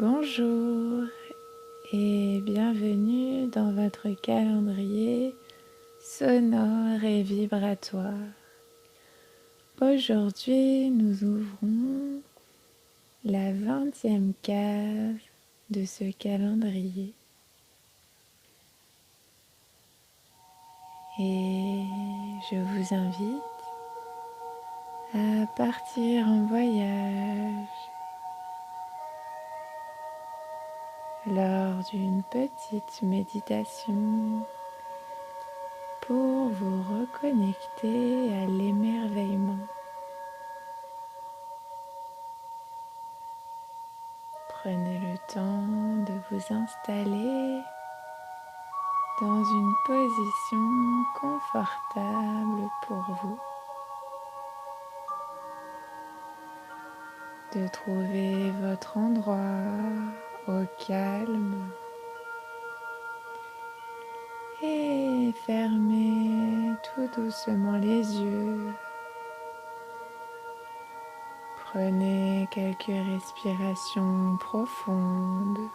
Bonjour et bienvenue dans votre calendrier sonore et vibratoire. Aujourd'hui, nous ouvrons la 20e case de ce calendrier et je vous invite à partir en voyage lors d'une petite méditation pour vous reconnecter à l'émerveillement. Prenez le temps de vous installer dans une position confortable pour vous, de trouver votre endroit au calme et fermez tout doucement les yeux. Prenez quelques respirations profondes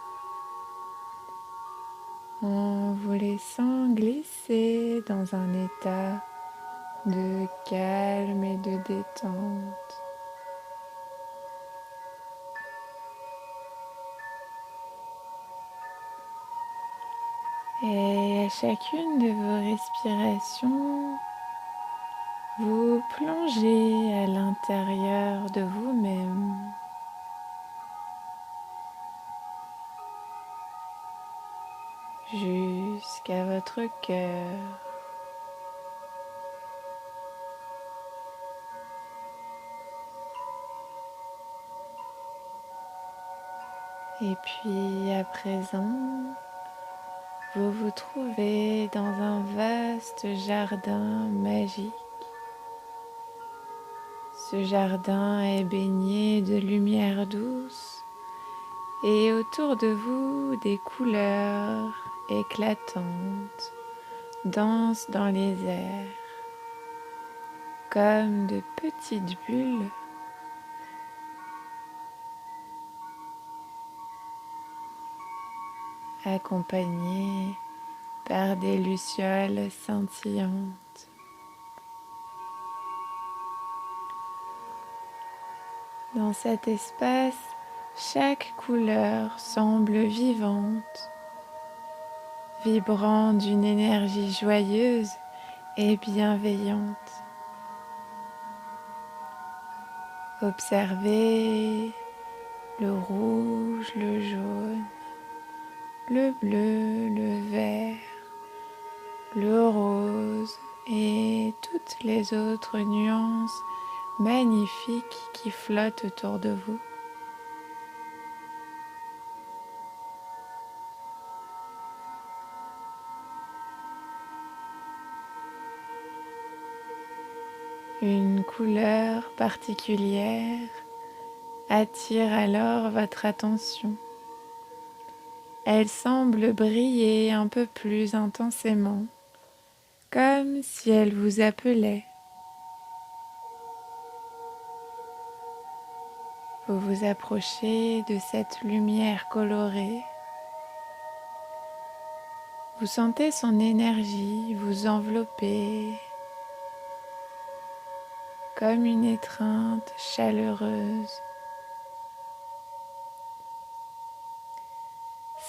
en vous laissant glisser dans un état de calme et de détente. Et à chacune de vos respirations, vous plongez à l'intérieur de vous-même, jusqu'à votre cœur. Et puis à présent, vous vous trouvez dans un vaste jardin magique. Ce jardin est baigné de lumière douce et autour de vous des couleurs éclatantes dansent dans les airs comme de petites bulles accompagnées par des lucioles scintillantes. Dans cet espace, chaque couleur semble vivante, vibrant d'une énergie joyeuse et bienveillante. Observez le rouge, le jaune, le bleu, le vert, le rose et toutes les autres nuances magnifiques qui flottent autour de vous. Une couleur particulière attire alors votre attention. Elle semble briller un peu plus intensément, comme si elle vous appelait. Vous vous approchez de cette lumière colorée. Vous sentez son énergie vous envelopper comme une étreinte chaleureuse.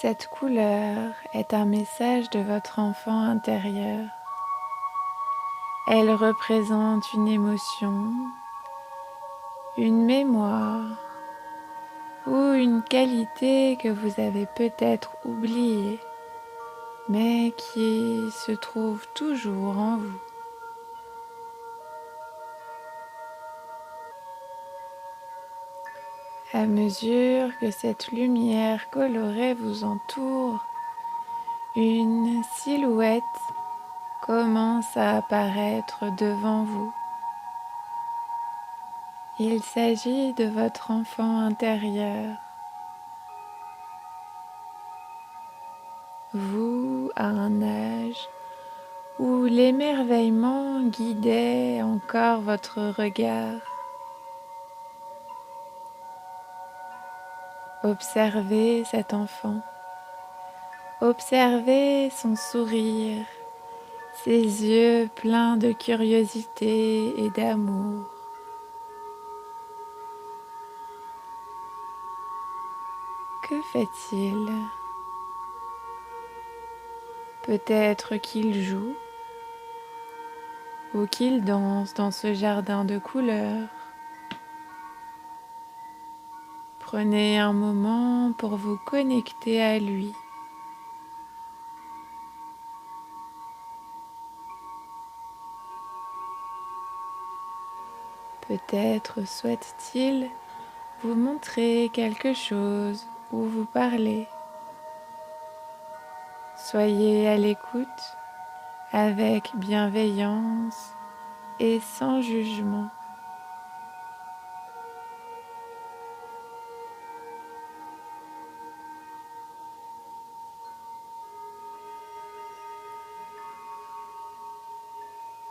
Cette couleur est un message de votre enfant intérieur. Elle représente une émotion, une mémoire ou une qualité que vous avez peut-être oubliée, mais qui se trouve toujours en vous. À mesure que cette lumière colorée vous entoure, une silhouette commence à apparaître devant vous. Il s'agit de votre enfant intérieur. Vous, à un âge où l'émerveillement guidait encore votre regard. Observez cet enfant. Observez son sourire, ses yeux pleins de curiosité et d'amour. Que fait-il? Peut-être qu'il joue ou qu'il danse dans ce jardin de couleurs. Prenez un moment pour vous connecter à lui. Peut-être souhaite-t-il vous montrer quelque chose ou vous parler. Soyez à l'écoute avec bienveillance et sans jugement.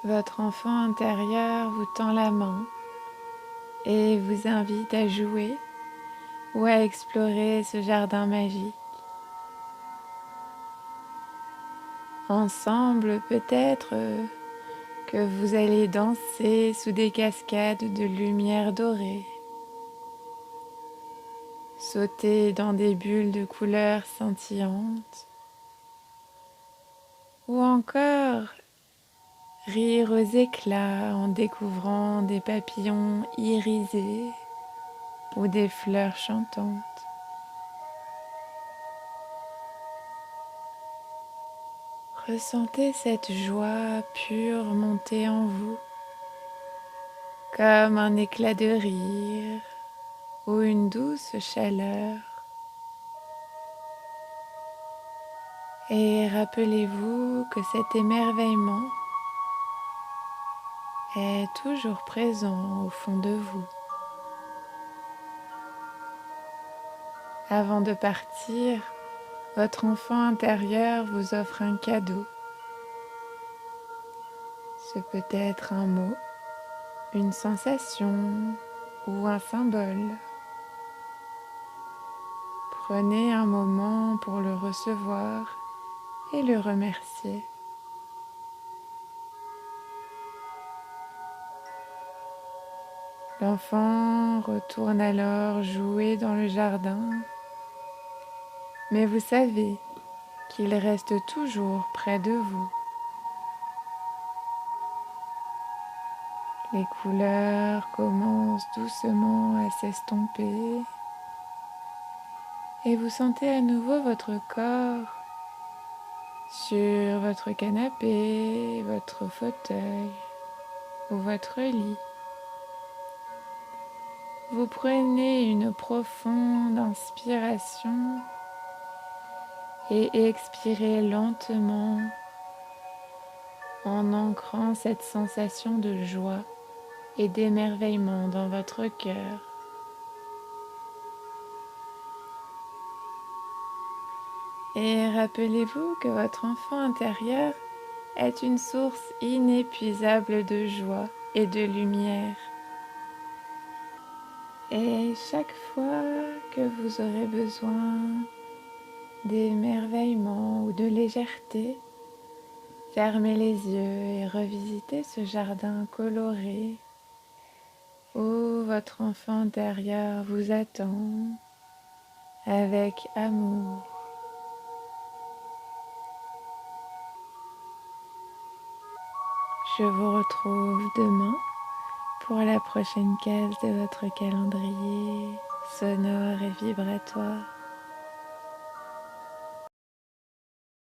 Votre enfant intérieur vous tend la main et vous invite à jouer ou à explorer ce jardin magique. Ensemble, peut-être que vous allez danser sous des cascades de lumière dorée, sauter dans des bulles de couleurs scintillantes, ou encore rire aux éclats en découvrant des papillons irisés ou des fleurs chantantes. Ressentez cette joie pure monter en vous, comme un éclat de rire ou une douce chaleur. Et rappelez-vous que cet émerveillement est toujours présent au fond de vous. Avant de partir, votre enfant intérieur vous offre un cadeau. Ce peut être un mot, une sensation ou un symbole. Prenez un moment pour le recevoir et le remercier. L'enfant retourne alors jouer dans le jardin, mais vous savez qu'il reste toujours près de vous. Les couleurs commencent doucement à s'estomper et vous sentez à nouveau votre corps sur votre canapé, votre fauteuil ou votre lit. Vous prenez une profonde inspiration et expirez lentement en ancrant cette sensation de joie et d'émerveillement dans votre cœur. Et rappelez-vous que votre enfant intérieur est une source inépuisable de joie et de lumière. Et chaque fois que vous aurez besoin d'émerveillement ou de légèreté, fermez les yeux et revisitez ce jardin coloré où votre enfant intérieur vous attend avec amour. Je vous retrouve demain pour la prochaine case de votre calendrier sonore et vibratoire.